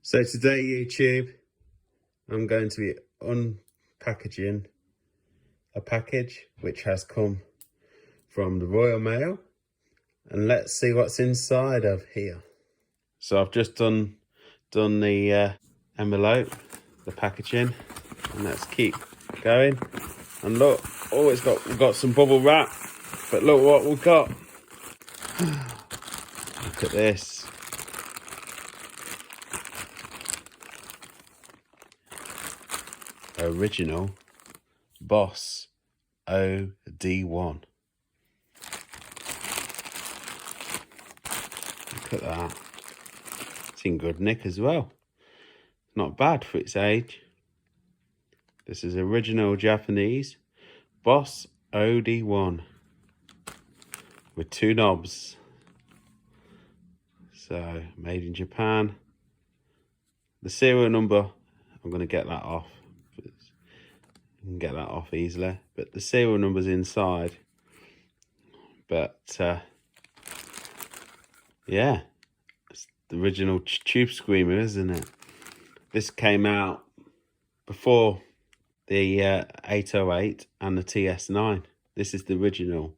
So today, YouTube, I'm going to be unpackaging a package which has come from the Royal Mail, and let's see what's inside of here. So I've just done the envelope, the packaging, and let's keep going. And look, oh, we've got some bubble wrap, but look what we've got. Look at this. Original Boss OD-1. Look at that. It's in good nick as well. Not bad for its age. This is original Japanese Boss OD-1 with 2 knobs. So made in Japan. The serial number, I'm going to get that off. You can get that off easily, but the serial number's inside. But yeah, it's the original Tube Screamer, isn't it? This came out before the 808 and the TS9. This is the original.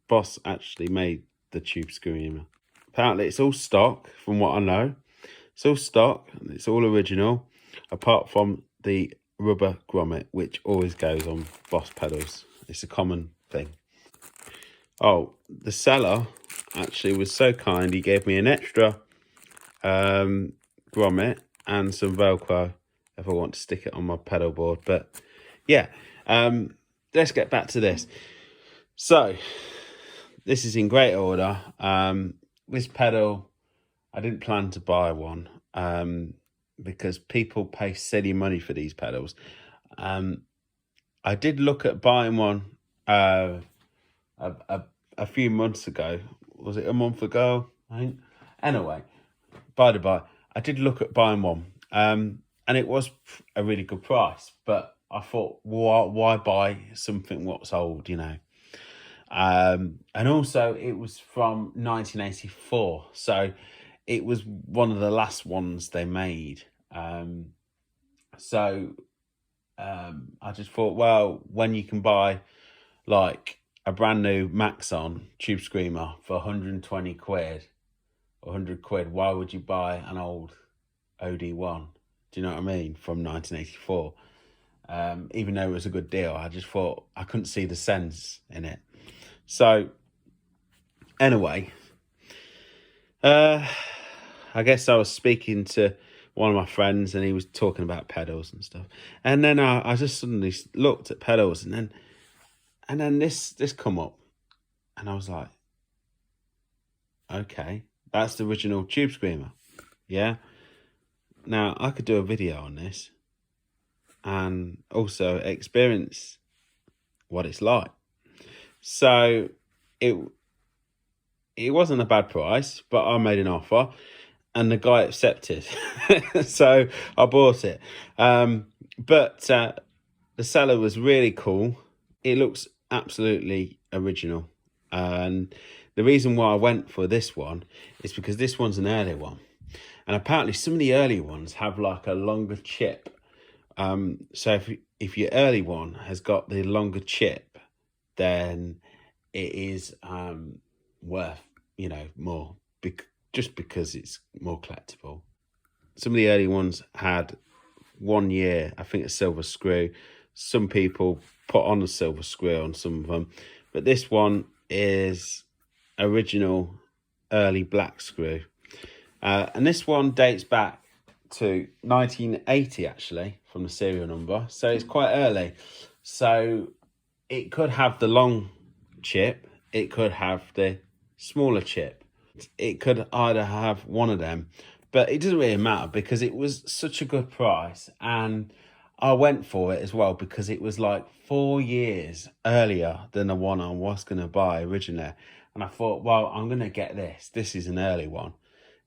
Boss actually made the Tube Screamer. Apparently it's all stock, from what I know. It's all stock, and it's all original, apart from the rubber grommet, which always goes on Boss pedals. It's a common thing. Oh, the seller actually was so kind, he gave me an extra grommet and some Velcro if I want to stick it on my pedal board. But yeah, let's get back to this. So this is in great order. This pedal, I didn't plan to buy one because people pay silly money for these pedals. I did look at buying one a few months ago. Was it a month ago? I think. Anyway, by the by, I did look at buying one, and it was a really good price. But I thought, why buy something what's old, you know? And also, it was from 1984, so it was one of the last ones they made. So I just thought, well, when you can buy like a brand new Maxon Tube Screamer for 120 quid, 100 quid, why would you buy an old OD-1? Do you know what I mean? From 1984. Even though it was a good deal, I just thought I couldn't see the sense in it. So anyway, I guess I was speaking to one of my friends and he was talking about pedals and stuff. And then I just suddenly looked at pedals, and then this come up, and I was like, okay, that's the original Tube Screamer. Yeah. Now I could do a video on this and also experience what it's like. So it wasn't a bad price, but I made an offer and the guy accepted. So I bought it. But the seller was really cool. It looks absolutely original. And the reason why I went for this one is because this one's an early one. And apparently some of the early ones have like a longer chip. So if your early one has got the longer chip, then it is worth, you know, more, just because it's more collectible. Some of the early ones had 1 year, I think, a silver screw. Some people put on a silver screw on some of them, but this one is original early black screw. And this one dates back to 1980, actually, from the serial number. So it's quite early. So it could have the long chip, it could have the smaller chip. It could either have one of them, but it doesn't really matter because it was such a good price. And I went for it as well because it was like 4 years earlier than the one I was going to buy originally. And I thought, well, I'm going to get this. This is an early one.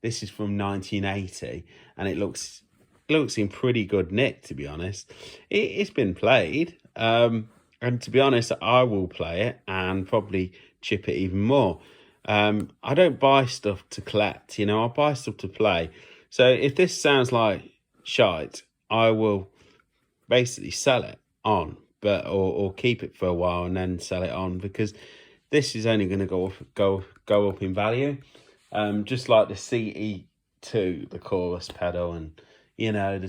This is from 1980 and it looks in pretty good nick, to be honest. It's been played. And to be honest, I will play it and probably chip it even more. I don't buy stuff to collect, you know, I buy stuff to play. So if this sounds like shite, I will basically sell it on, but or keep it for a while and then sell it on, because this is only going to go up in value. Just like the CE2, the chorus pedal, and you know,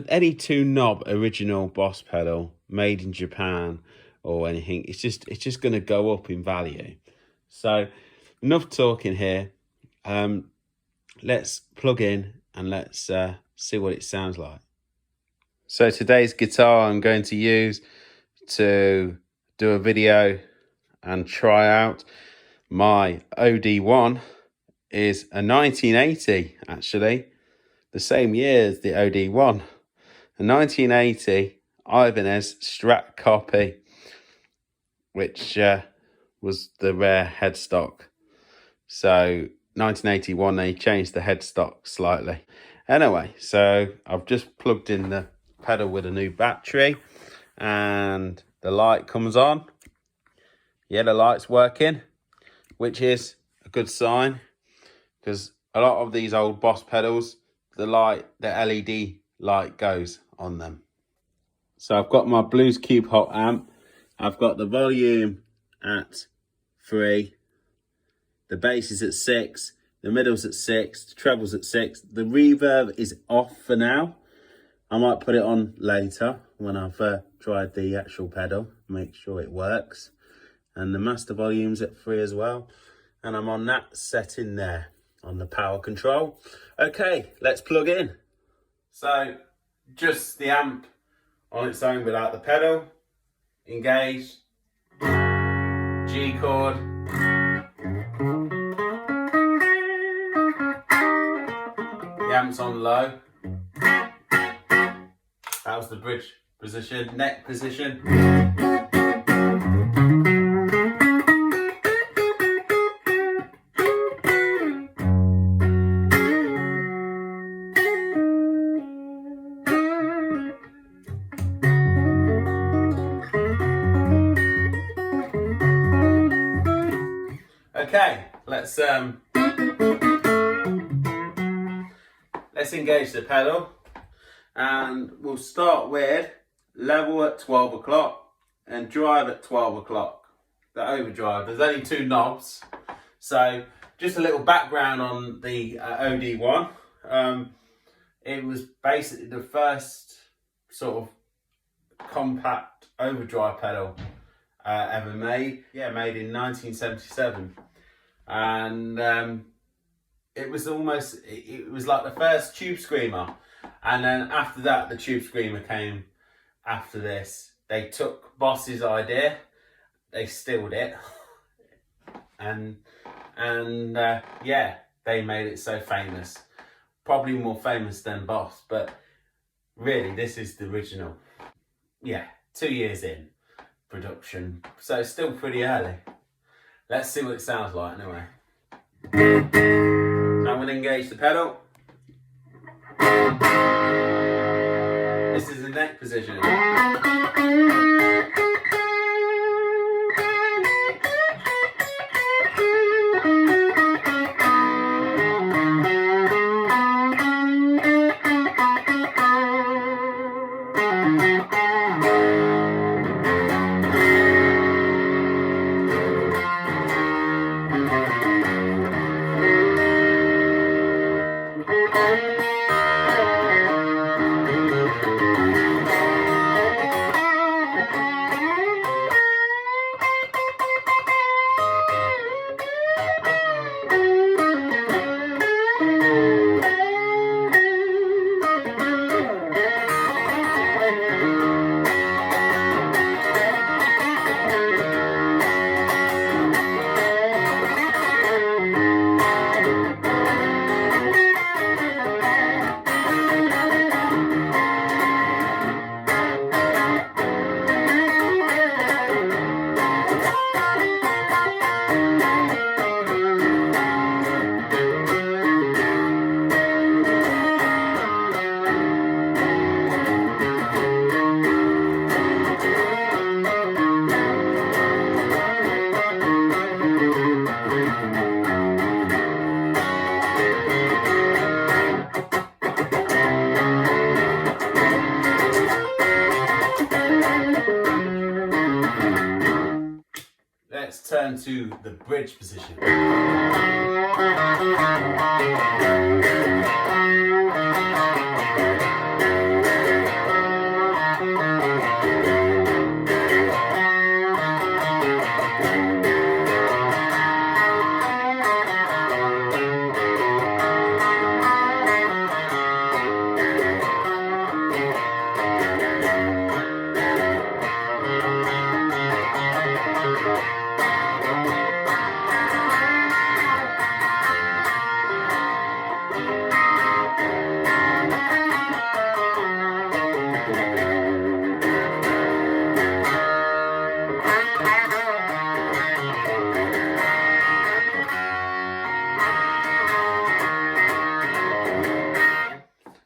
any two knob original Boss pedal made in Japan or anything, it's just going to go up in value. So enough talking here. Let's plug in and let's see what it sounds like. So today's guitar I'm going to use to do a video and try out my OD-1 is a 1980, actually, the same year as the OD-1. A 1980 Ibanez Strat copy, which was the rare headstock. So 1981, they changed the headstock slightly. Anyway, so I've just plugged in the pedal with a new battery and the light comes on. Yeah, the light's working, which is a good sign, because a lot of these old Boss pedals, the LED light goes on them. So I've got my Blues Cube Hot amp. I've got the volume at 3. The bass is at 6. The middle's at 6. The treble's at 6. The reverb is off for now. I might put it on later when I've tried the actual pedal, make sure it works. And the master volume's at 3 as well. And I'm on that setting there on the power control. Okay, let's plug in. So just the amp on its own without the pedal. Engaged. G chord. The amp's on low. That was the bridge position, neck position. Okay, let's engage the pedal, and we'll start with level at 12 o'clock and drive at 12 o'clock. The overdrive. There's only 2 knobs, so just a little background on the OD-1. It was basically the first sort of compact overdrive pedal ever made. Yeah, made in 1977. And it was like the first Tube Screamer, and then after that the Tube Screamer came after this. They took Boss's idea, they stealed it, and yeah, they made it so famous, probably more famous than Boss, but really this is the original. Yeah, 2 years in production, so it's still pretty early. Let's see what it sounds like anyway. So I'm going to engage the pedal. This is the neck position. turn to the bridge position.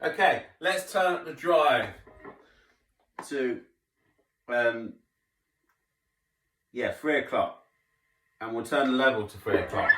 Okay, let's turn up the drive to 3 o'clock, and we'll turn the level to 3 o'clock.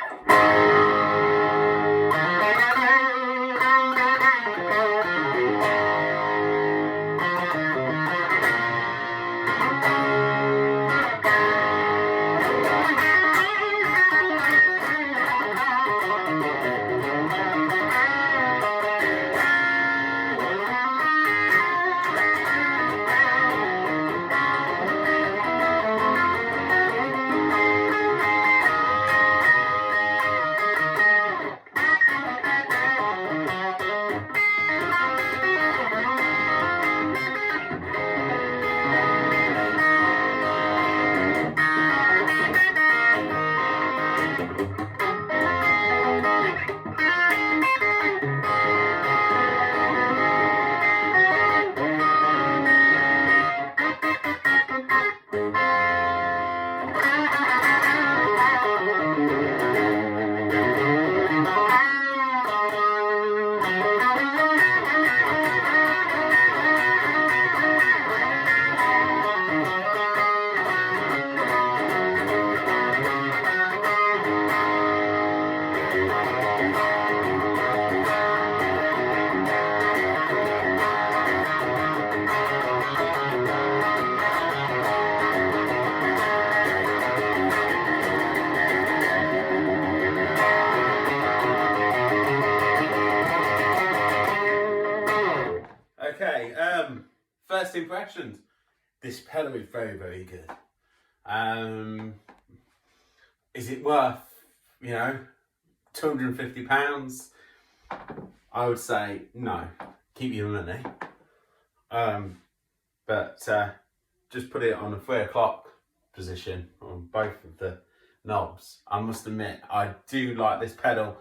Okay, first impressions. This pedal is very, very good. Is it worth, £250? I would say no. Keep your money. But just put it on a 3 o'clock position on both of the knobs. I must admit, I do like this pedal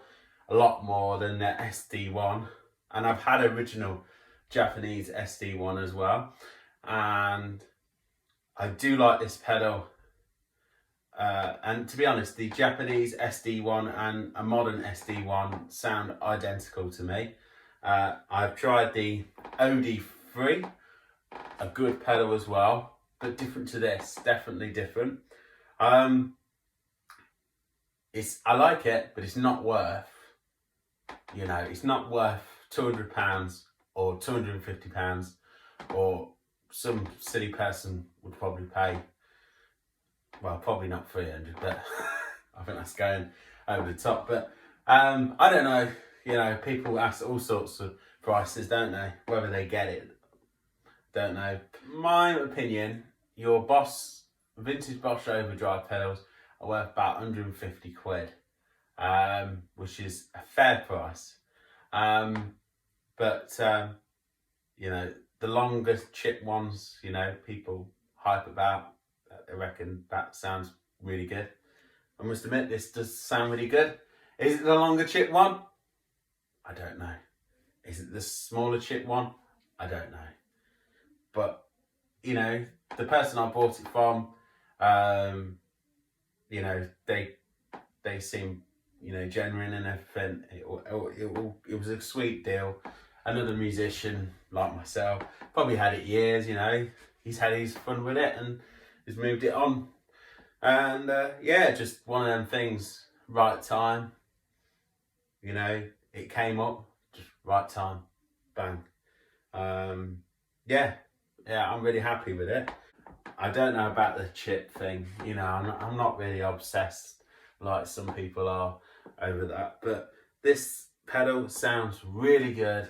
a lot more than the SD1, and I've had original Japanese SD1 as well, and I do like this pedal, and to be honest, the Japanese SD1 and a modern SD1 sound identical to me. I've tried the OD-1, a good pedal as well, but different to this, definitely different. I like it, but it's not worth, it's not worth £200 or £250, or some silly person would probably pay, well, probably not 300, but I think that's going over the top. But I don't know, people ask all sorts of prices, don't they? Whether they get it, don't know. My opinion, your vintage Bosch Overdrive pedals are worth about 150 quid, which is a fair price. But the longer chip ones, people hype about, I reckon that sounds really good. I must admit, this does sound really good. Is it the longer chip one? I don't know. Is it the smaller chip one? I don't know. But, the person I bought it from, they seem, genuine and everything. It was a sweet deal. Another musician like myself probably had it years, he's had his fun with it and he's moved it on. And just one of them things, right time, it came up, just right time, bang. I'm really happy with it. I don't know about the chip thing, you know, I'm not really obsessed like some people are over that, but this pedal sounds really good,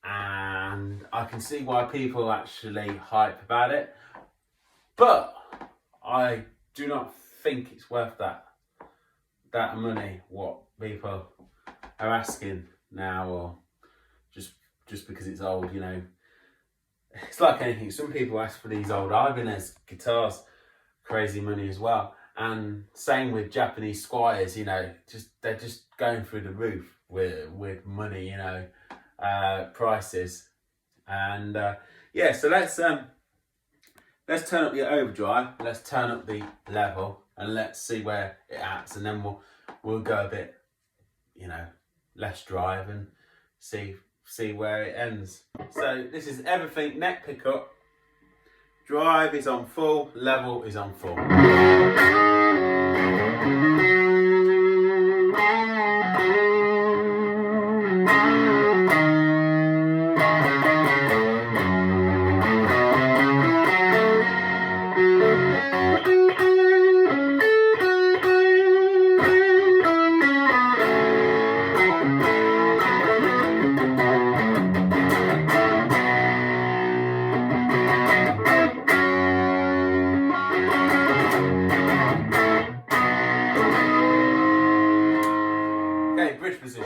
and I can see why people actually hype about it, but I do not think it's worth that money what people are asking now, or just because it's old, you know. It's like anything, some people ask for these old Ibanez guitars crazy money as well, and same with Japanese Squires, you know, they're just going through the roof with money, you know, prices. And yeah, so let's turn up the overdrive, let's turn up the level, and let's see where it acts, and then we'll go a bit, you know, less drive and see where it ends. So this is everything: neck pickup, drive is on full, level is on full. Okay, bridge position.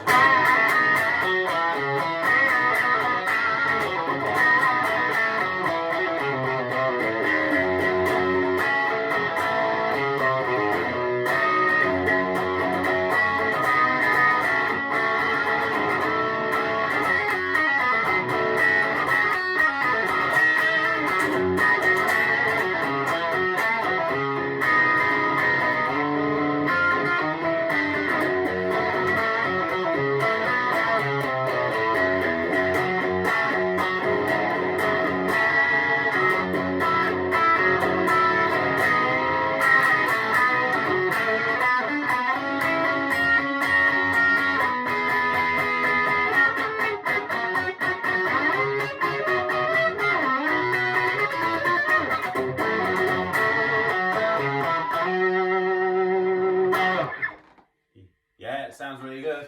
Yeah, it sounds really good.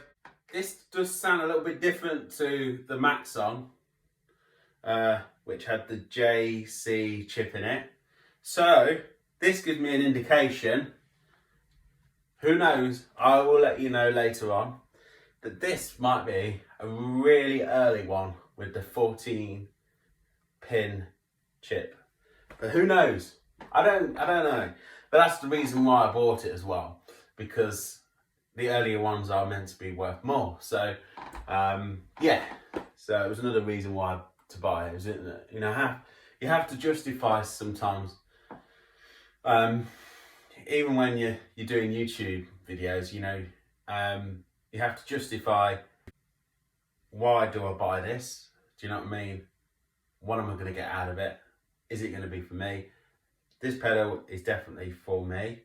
This does sound a little bit different to the Maxon, which had the JC chip in it. So this gives me an indication, who knows, I will let you know later on, that this might be a really early one with the 14 pin chip. But who knows? I don't know. But that's the reason why I bought it as well, because the earlier ones are meant to be worth more. So yeah, so it was another reason why to buy it, isn't it? You know, you have to justify sometimes. Even when you're doing YouTube videos, you know, you have to justify, why do I buy this? Do you know what I mean? What am I going to get out of it? Is it going to be for me? This pedal is definitely for me.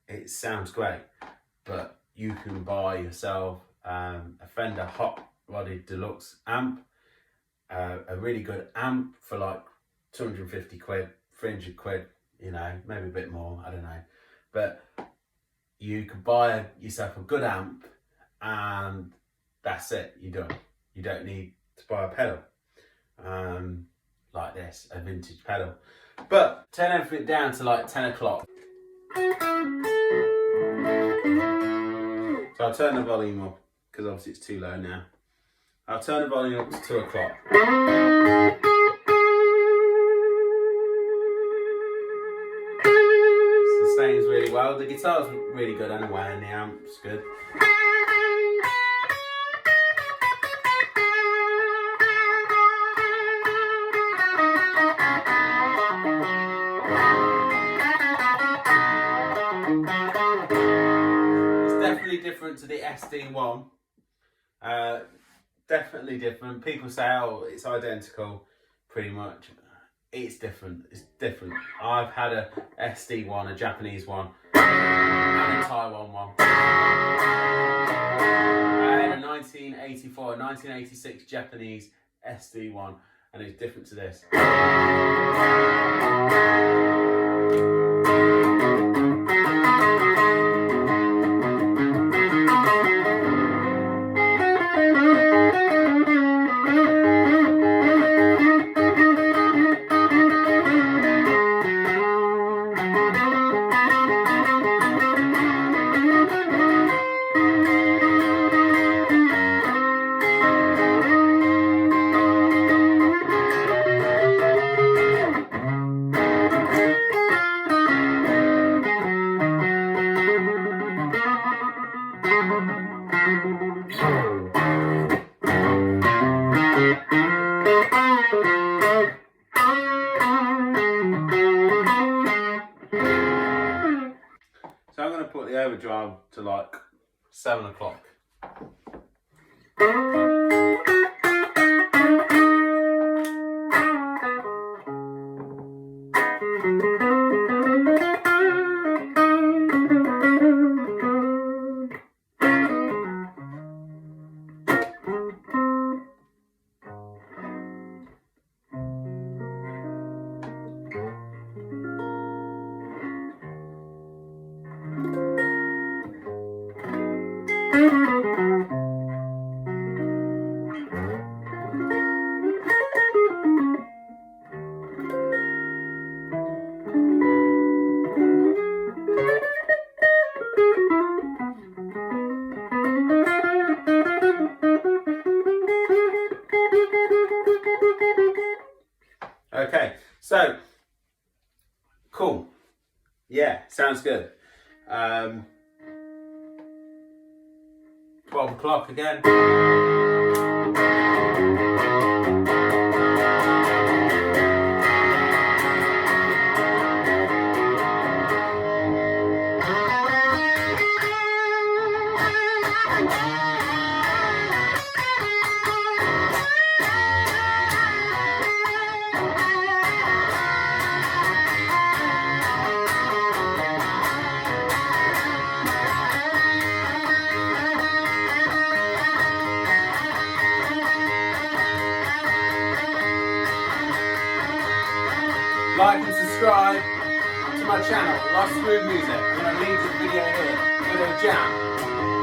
It sounds great, but you can buy yourself a Fender Hot Rodded Deluxe amp, a really good amp for like 250 quid, 300 quid, you know, maybe a bit more, I don't know. But you could buy yourself a good amp and that's it, you're done. You don't need to buy a pedal like this, a vintage pedal. But turn everything down to like 10 o'clock. So I'll turn the volume up, because obviously it's too low now. I'll turn the volume up to 2 o'clock. It sustains really well. The guitar's really good anyway, and the amp's good. Different to the SD-1, definitely different. People say, oh, it's identical, pretty much. It's different. It's different. I've had a SD-1, a Japanese one, and a Taiwan one. I had a 1984, 1986 Japanese SD-1, and it's different to this. So I'm going to put the overdrive to like 7 o'clock. Okay, so cool. Yeah, sounds good. 12 o'clock again. Like and subscribe to my channel, Lost Smooth Music. I'm going to leave this video here with a jam.